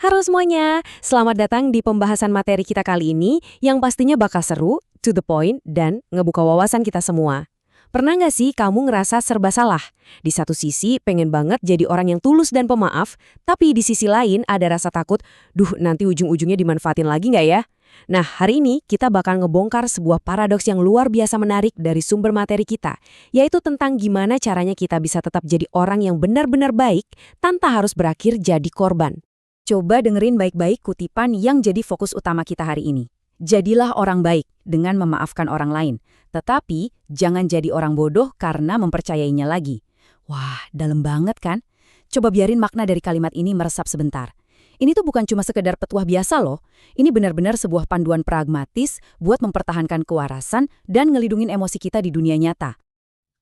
Halo semuanya, selamat datang di pembahasan materi kita kali ini yang pastinya bakal seru, to the point, dan ngebuka wawasan kita semua. Pernah nggak sih kamu ngerasa serba salah? Di satu sisi pengen banget jadi orang yang tulus dan pemaaf, tapi di sisi lain ada rasa takut, nanti ujung-ujungnya dimanfaatin lagi nggak ya? Nah, hari ini kita bakal ngebongkar sebuah paradoks yang luar biasa menarik dari sumber materi kita, yaitu tentang gimana caranya kita bisa tetap jadi orang yang benar-benar baik tanpa harus berakhir jadi korban. Coba dengerin baik-baik kutipan yang jadi fokus utama kita hari ini. Jadilah orang baik dengan memaafkan orang lain, tetapi jangan jadi orang bodoh karena mempercayainya lagi. Wah, dalam banget kan? Coba biarin makna dari kalimat ini meresap sebentar. Ini tuh bukan cuma sekedar petuah biasa loh. Ini benar-benar sebuah panduan pragmatis buat mempertahankan kewarasan dan ngelindungin emosi kita di dunia nyata.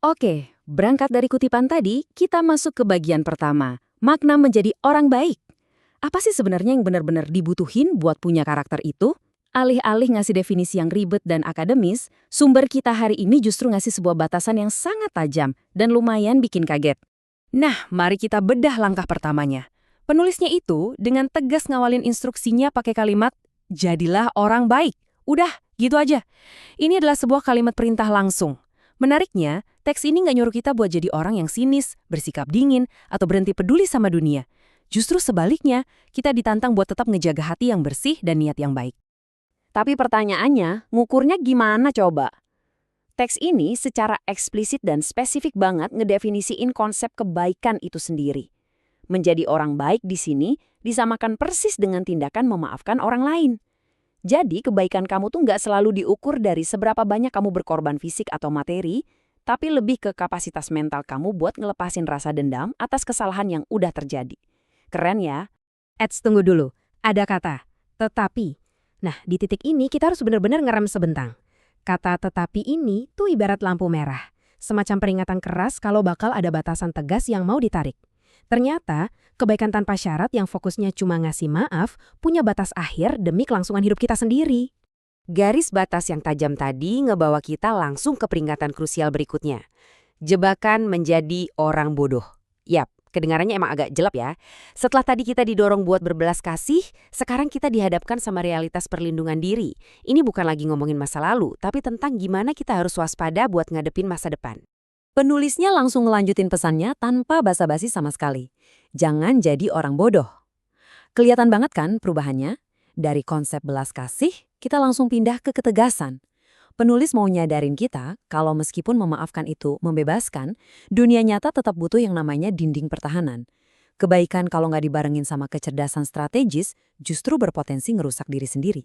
Oke, berangkat dari kutipan tadi, kita masuk ke bagian pertama. Makna menjadi orang baik. Apa sih sebenarnya yang benar-benar dibutuhin buat punya karakter itu? Alih-alih ngasih definisi yang ribet dan akademis, sumber kita hari ini justru ngasih sebuah batasan yang sangat tajam dan lumayan bikin kaget. Nah, mari kita bedah langkah pertamanya. Penulisnya itu dengan tegas ngawalin instruksinya pakai kalimat, jadilah orang baik. Udah, gitu aja. Ini adalah sebuah kalimat perintah langsung. Menariknya, teks ini nggak nyuruh kita buat jadi orang yang sinis, bersikap dingin, atau berhenti peduli sama dunia. Justru sebaliknya, kita ditantang buat tetap ngejaga hati yang bersih dan niat yang baik. Tapi pertanyaannya, ngukurnya gimana coba? Teks ini secara eksplisit dan spesifik banget ngedefinisiin konsep kebaikan itu sendiri. Menjadi orang baik di sini disamakan persis dengan tindakan memaafkan orang lain. Jadi kebaikan kamu tuh nggak selalu diukur dari seberapa banyak kamu berkorban fisik atau materi, tapi lebih ke kapasitas mental kamu buat ngelepasin rasa dendam atas kesalahan yang udah terjadi. Keren ya? Tunggu dulu. Ada kata, tetapi. Nah, di titik ini kita harus benar-benar ngerem sebentar. Kata tetapi ini tuh ibarat lampu merah. Semacam peringatan keras kalau bakal ada batasan tegas yang mau ditarik. Ternyata, kebaikan tanpa syarat yang fokusnya cuma ngasih maaf, punya batas akhir demi kelangsungan hidup kita sendiri. Garis batas yang tajam tadi ngebawa kita langsung ke peringatan krusial berikutnya. Jebakan menjadi orang bodoh. Yap. Kedengarannya emang agak jelek ya. Setelah tadi kita didorong buat berbelas kasih, sekarang kita dihadapkan sama realitas perlindungan diri. Ini bukan lagi ngomongin masa lalu, tapi tentang gimana kita harus waspada buat ngadepin masa depan. Penulisnya langsung ngelanjutin pesannya tanpa basa-basi sama sekali. Jangan jadi orang bodoh. Kelihatan banget kan perubahannya? Dari konsep belas kasih, kita langsung pindah ke ketegasan. Penulis mau nyadarin kita kalau meskipun memaafkan itu membebaskan, dunia nyata tetap butuh yang namanya dinding pertahanan. Kebaikan kalau nggak dibarengin sama kecerdasan strategis justru berpotensi ngerusak diri sendiri.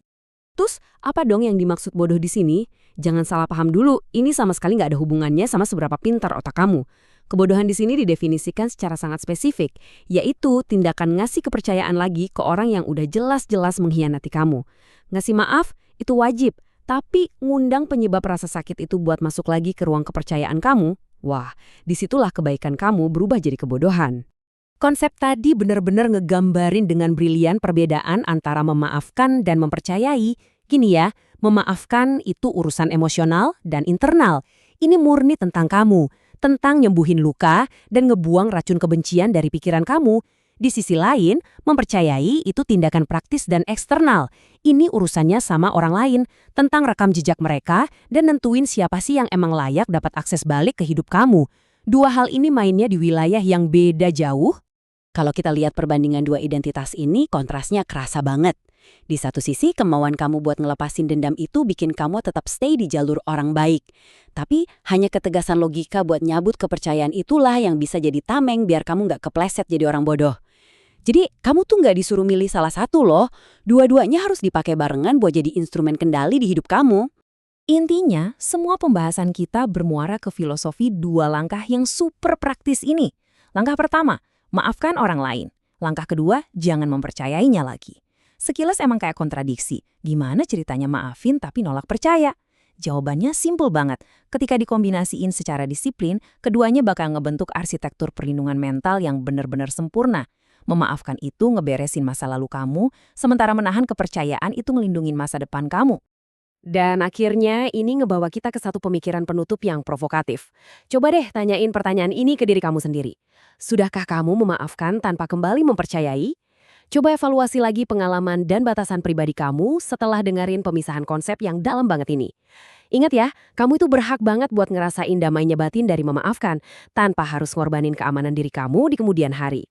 Terus, apa dong yang dimaksud bodoh di sini? Jangan salah paham dulu, ini sama sekali nggak ada hubungannya sama seberapa pintar otak kamu. Kebodohan di sini didefinisikan secara sangat spesifik, yaitu tindakan ngasih kepercayaan lagi ke orang yang udah jelas-jelas mengkhianati kamu. Ngasih maaf itu wajib. Tapi ngundang penyebab rasa sakit itu buat masuk lagi ke ruang kepercayaan kamu, wah, disitulah kebaikan kamu berubah jadi kebodohan. Konsep tadi benar-benar ngegambarin dengan brilian perbedaan antara memaafkan dan mempercayai. Gini ya, memaafkan itu urusan emosional dan internal. Ini murni tentang kamu, tentang nyembuhin luka dan ngebuang racun kebencian dari pikiran kamu. Di sisi lain, mempercayai itu tindakan praktis dan eksternal. Ini urusannya sama orang lain, tentang rekam jejak mereka dan nentuin siapa sih yang emang layak dapat akses balik ke hidup kamu. Dua hal ini mainnya di wilayah yang beda jauh. Kalau kita lihat perbandingan dua identitas ini, kontrasnya kerasa banget. Di satu sisi, kemauan kamu buat ngelepasin dendam itu bikin kamu tetap stay di jalur orang baik. Tapi hanya ketegasan logika buat nyabut kepercayaan itulah yang bisa jadi tameng biar kamu nggak kepleset jadi orang bodoh. Jadi, kamu tuh nggak disuruh milih salah satu loh. Dua-duanya harus dipakai barengan buat jadi instrumen kendali di hidup kamu. Intinya, semua pembahasan kita bermuara ke filosofi dua langkah yang super praktis ini. Langkah pertama, maafkan orang lain. Langkah kedua, jangan mempercayainya lagi. Sekilas emang kayak kontradiksi. Gimana ceritanya maafin tapi nolak percaya? Jawabannya simpel banget. Ketika dikombinasiin secara disiplin, keduanya bakal ngebentuk arsitektur perlindungan mental yang benar-benar sempurna. Memaafkan itu ngeberesin masa lalu kamu, sementara menahan kepercayaan itu ngelindungin masa depan kamu. Dan akhirnya ini ngebawa kita ke satu pemikiran penutup yang provokatif. Coba deh tanyain pertanyaan ini ke diri kamu sendiri. Sudahkah kamu memaafkan tanpa kembali mempercayai? Coba evaluasi lagi pengalaman dan batasan pribadi kamu setelah dengerin pemisahan konsep yang dalam banget ini. Ingat ya, kamu itu berhak banget buat ngerasain damainya batin dari memaafkan, tanpa harus ngorbanin keamanan diri kamu di kemudian hari.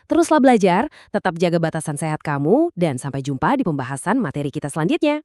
Teruslah belajar, tetap jaga batasan sehat kamu, dan sampai jumpa di pembahasan materi kita selanjutnya.